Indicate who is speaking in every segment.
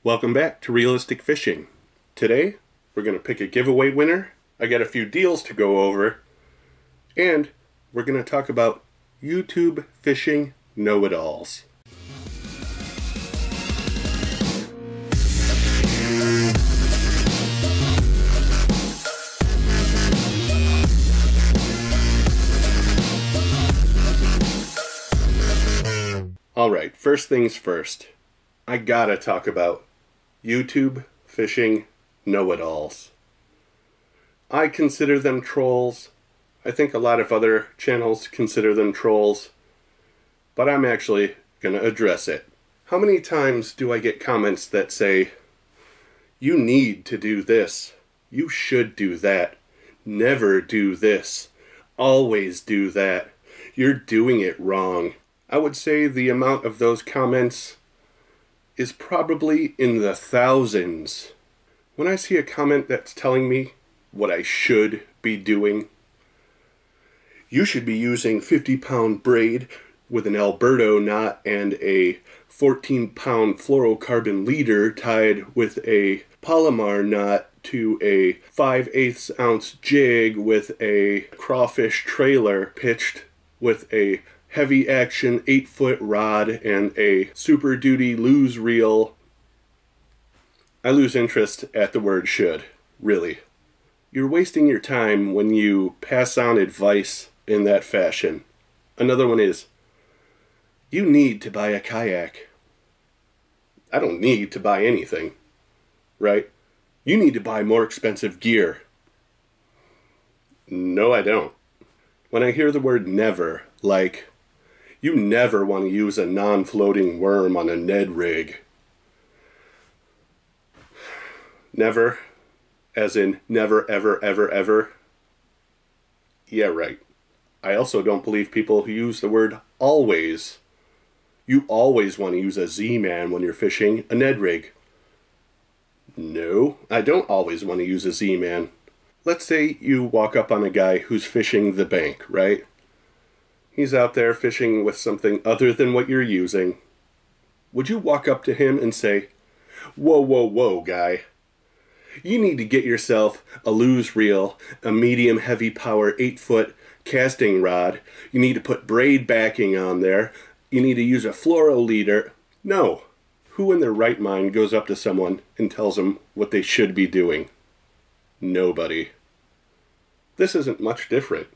Speaker 1: Welcome back to Realistic Fishing. Today, we're going to pick a giveaway winner. I got a few deals to go over. And we're going to talk about YouTube fishing know-it-alls. Alright, first things first. I gotta talk about YouTube fishing know-it-alls. I consider them trolls. I think a lot of other channels consider them trolls. But I'm actually gonna address it. How many times do I get comments that say, "You need to do this. You should do that. Never do this. Always do that. You're doing it wrong." I would say the amount of those comments is probably in the thousands. When I see a comment that's telling me what I should be doing, you should be using 50-pound braid with an Alberto knot and a 14-pound fluorocarbon leader tied with a Palomar knot to a 5/8 ounce jig with a crawfish trailer pitched with a heavy action 8-foot rod and a Super Duty lose reel. I lose interest at the word should, really. You're wasting your time when you pass on advice in that fashion. Another one is, you need to buy a kayak. I don't need to buy anything, right? You need to buy more expensive gear. No, I don't. When I hear the word never, like, you never want to use a non-floating worm on a Ned rig. Never, as in never, ever, ever, ever. Yeah, right. I also don't believe people who use the word always. You always want to use a Z-Man when you're fishing a Ned rig. No, I don't always want to use a Z-Man. Let's say you walk up on a guy who's fishing the bank, right? He's out there fishing with something other than what you're using. Would you walk up to him and say, "Whoa, whoa, whoa, guy. You need to get yourself a lose reel, a medium heavy power 8-foot casting rod. You need to put braid backing on there. You need to use a fluoro leader." No. Who in their right mind goes up to someone and tells them what they should be doing? Nobody. This isn't much different.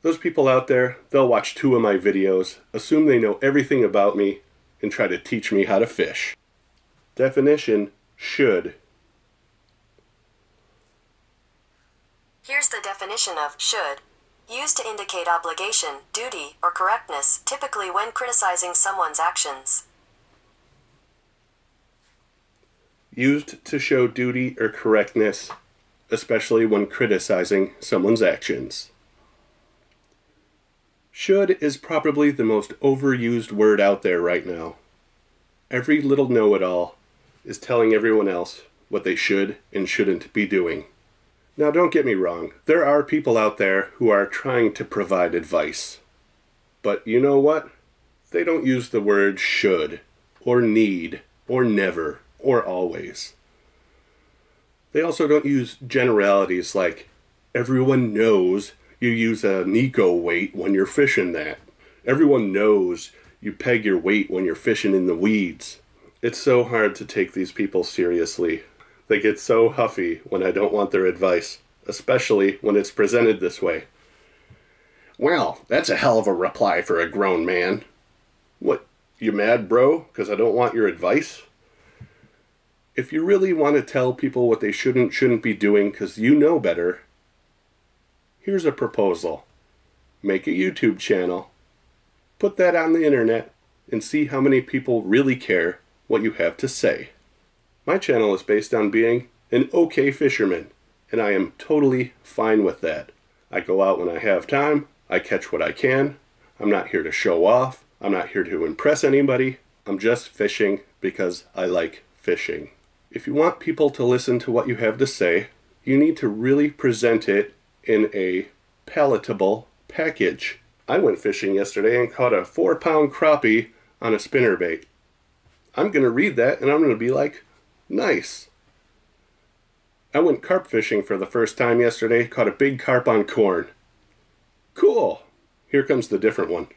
Speaker 1: Those people out there, they'll watch 2 of my videos, assume they know everything about me, and try to teach me how to fish. Definition, should.
Speaker 2: Here's the definition of should. Used to indicate obligation, duty, or correctness, typically when criticizing someone's actions.
Speaker 1: Used to show duty or correctness, especially when criticizing someone's actions. Should is probably the most overused word out there right now. Every little know-it-all is telling everyone else what they should and shouldn't be doing. Now, don't get me wrong. There are people out there who are trying to provide advice. But you know what? They don't use the word should, or need, or never, or always. They also don't use generalities like, everyone knows you use a Nico weight when you're fishing that. Everyone knows you peg your weight when you're fishing in the weeds. It's so hard to take these people seriously. They get so huffy when I don't want their advice, especially when it's presented this way. "Well, that's a hell of a reply for a grown man." What, you mad, bro, because I don't want your advice? If you really want to tell people what they shouldn't be doing because you know better, here's a proposal. Make a YouTube channel. Put that on the internet and see how many people really care what you have to say. My channel is based on being an okay fisherman, and I am totally fine with that. I go out when I have time. I catch what I can. I'm not here to show off. I'm not here to impress anybody. I'm just fishing because I like fishing. If you want people to listen to what you have to say, you need to really present it in a palatable package. I went fishing yesterday and caught a 4-pound crappie on a spinnerbait. I'm going to read that and I'm going to be like, nice. I went carp fishing for the first time yesterday, caught a big carp on corn. Cool. Here comes the different one.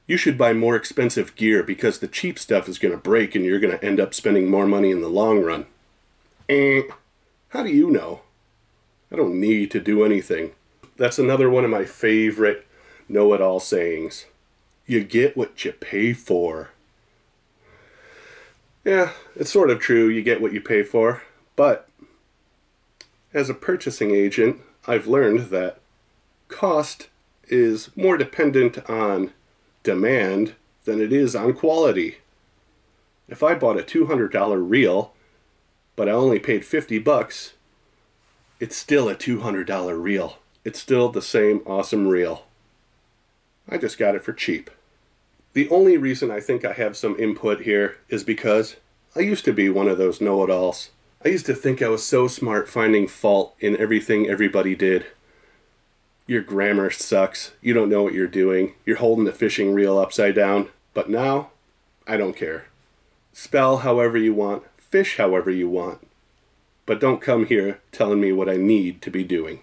Speaker 1: You should buy more expensive gear because the cheap stuff is going to break and you're going to end up spending more money in the long run. How do you know? I don't need to do anything. That's another one of my favorite know-it-all sayings. You get what you pay for. Yeah, it's sort of true, you get what you pay for, but as a purchasing agent, I've learned that cost is more dependent on demand than it is on quality. If I bought a $200 reel, but I only paid $50, it's still a $200 reel. It's still the same awesome reel. I just got it for cheap. The only reason I think I have some input here is because I used to be one of those know-it-alls. I used to think I was so smart finding fault in everything everybody did. Your grammar sucks. You don't know what you're doing. You're holding the fishing reel upside down. But now, I don't care. Spell however you want. Fish however you want. But don't come here telling me what I need to be doing.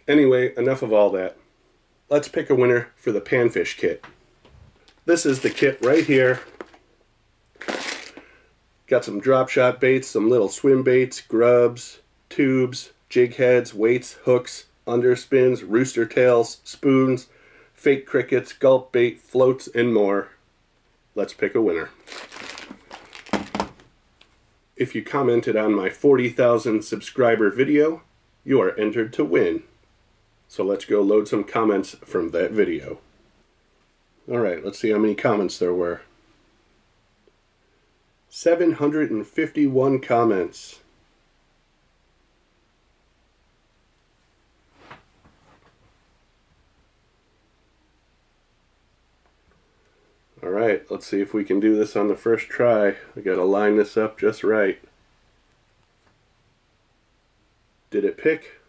Speaker 1: Anyway, enough of all that. Let's pick a winner for the panfish kit. This is the kit right here. Got some drop shot baits, some little swim baits, grubs, tubes, jig heads, weights, hooks, underspins, rooster tails, spoons, fake crickets, gulp bait, floats, and more. Let's pick a winner. If you commented on my 40,000 subscriber video, you are entered to win. So let's go load some comments from that video. Alright, let's see how many comments there were. 751 comments. Alright, let's see if we can do this on the first try. I gotta line this up just right. Did it pick?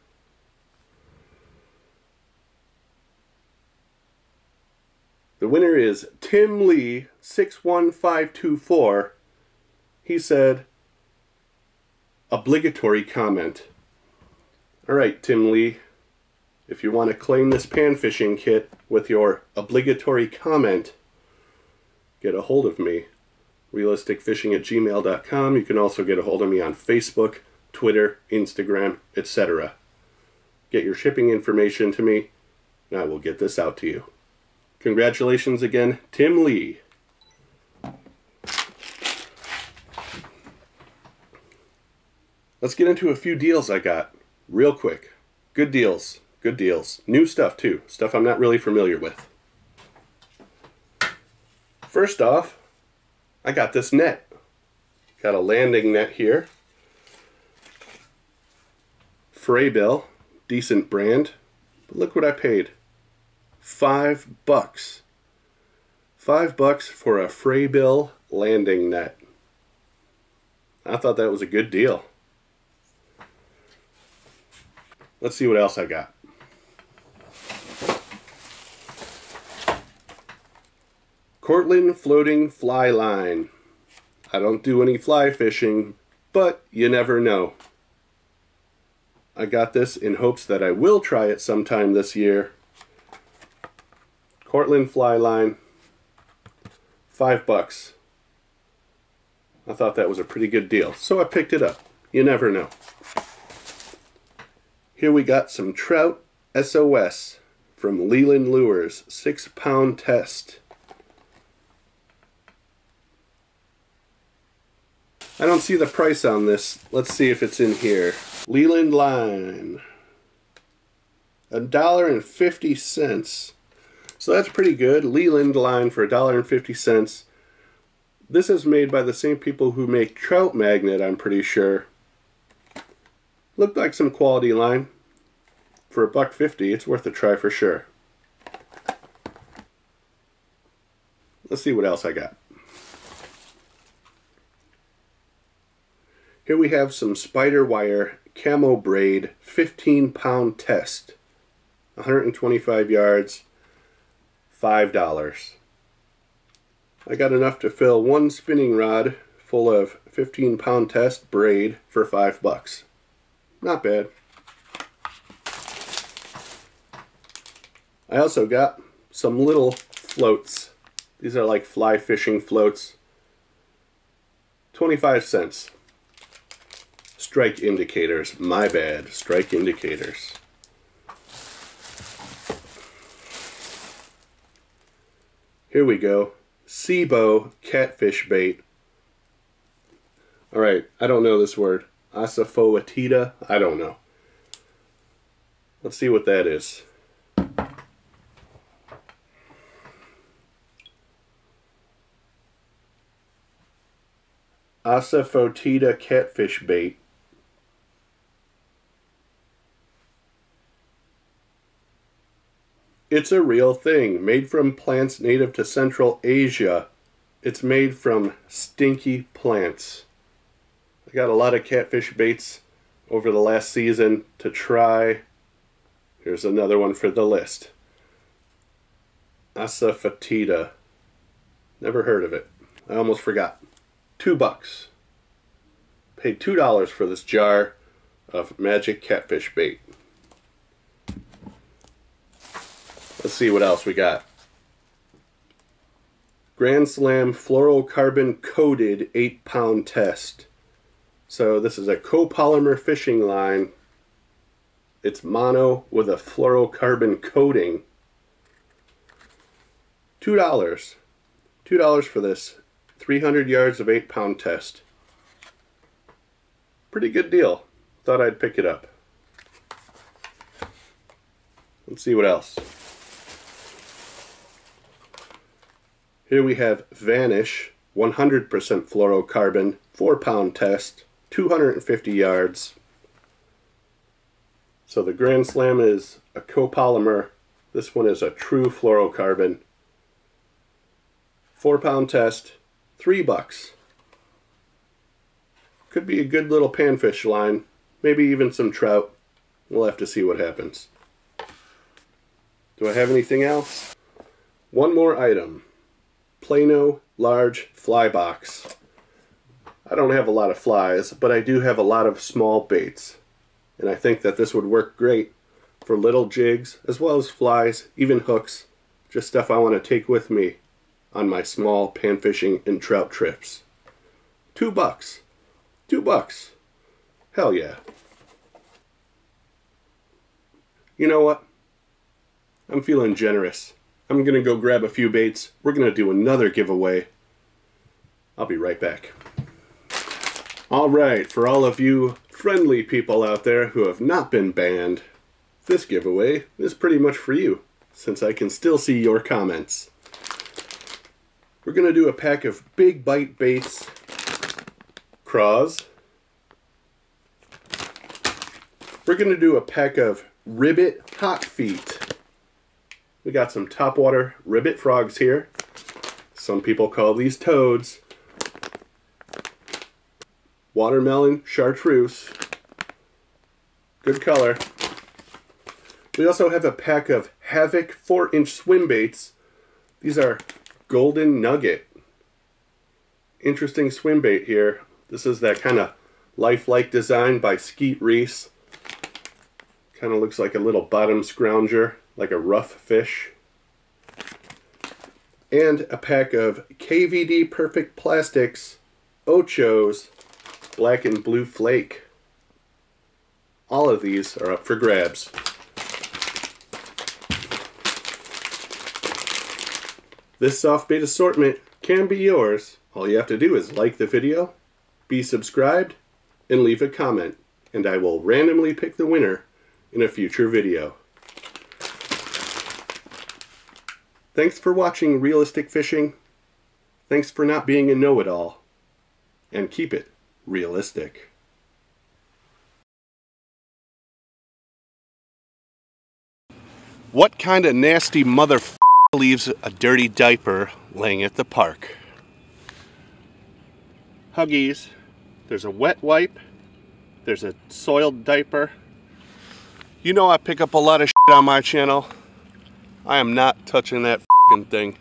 Speaker 1: The winner is Tim Lee 61524. He said, obligatory comment. Alright, Tim Lee, if you want to claim this pan fishing kit with your obligatory comment, get a hold of me. realisticfishing@gmail.com. You can also get a hold of me on Facebook, Twitter, Instagram, etc. Get your shipping information to me, and I will get this out to you. Congratulations again, Tim Lee. Let's get into a few deals I got real quick. Good deals. Good deals. New stuff too. Stuff I'm not really familiar with. First off, I got this net. Got a landing net here. Fraybill. Decent brand. But look what I paid. $5. $5 for a Fraybill landing net. I thought that was a good deal. Let's see what else I got. Cortland floating fly line. I don't do any fly fishing, but you never know. I got this in hopes that I will try it sometime this year. Cortland fly line, $5. I thought that was a pretty good deal, so I picked it up. You never know. Here we got some trout SOS from Leland Lures, 6-pound test. I don't see the price on this. Let's see if it's in here. Leland line, $1.50. So that's pretty good. Leland line for $1.50. This is made by the same people who make Trout Magnet, I'm pretty sure. Looked like some quality line. For $1.50, it's worth a try for sure. Let's see what else I got. Here we have some spider wire camo braid 15-pound test. 125 yards, $5. I got enough to fill one spinning rod, full of 15-pound test braid for $5. Not bad. I also got some little floats. These are like fly fishing floats. 25 cents. Strike indicators. My bad. Strike indicators. Here we go. Seabow catfish bait. Alright, I don't know this word. Asafoetida? I don't know. Let's see what that is. Asafoetida catfish bait. It's a real thing, made from plants native to Central Asia. It's made from stinky plants. I got a lot of catfish baits over the last season to try. Here's another one for the list. Asafoetida. Never heard of it. I almost forgot. $2. Paid $2 for this jar of magic catfish bait. Let's see what else we got. Grand Slam fluorocarbon coated 8-pound test. So this is a copolymer fishing line. It's mono with a fluorocarbon coating. $2. $2 for this 300 yards of 8-pound test. Pretty good deal. Thought I'd pick it up. Let's see what else. Here we have Vanish 100% fluorocarbon 4-pound test, 250 yards. So the Grand Slam is a copolymer. This one is a true fluorocarbon. 4-pound test, $3. Could be a good little panfish line, maybe even some trout. We'll have to see what happens. Do I have anything else? One more item. Plano large fly box. I don't have a lot of flies, but I do have a lot of small baits. And I think that this would work great for little jigs, as well as flies, even hooks. Just stuff I want to take with me on my small pan fishing and trout trips. $2. $2. Hell yeah. You know what? I'm feeling generous. I'm going to go grab a few baits. We're going to do another giveaway. I'll be right back. Alright, for all of you friendly people out there who have not been banned, this giveaway is pretty much for you, since I can still see your comments. We're going to do a pack of big bite baits, craws. We're going to do a pack of ribbit hot feet. We got some topwater ribbit frogs here. Some people call these toads. Watermelon chartreuse. Good color. We also have a pack of Havoc 4-inch swim baits. These are golden nugget. Interesting swim bait here. This is that kind of lifelike design by Skeet Reese. Kind of looks like a little bottom scrounger, like a rough fish. And a pack of KVD Perfect Plastics Ochos Black and Blue Flake. All of these are up for grabs. This soft bait assortment can be yours. All you have to do is like the video, be subscribed, and leave a comment, and I will randomly pick the winner in a future video. Thanks for watching Realistic Fishing. Thanks for not being a know-it-all. And keep it realistic. What kind of nasty motherfucker leaves a dirty diaper laying at the park? Huggies. There's a wet wipe. There's a soiled diaper. You know I pick up a lot of shit on my channel. I am not touching that f***ing thing.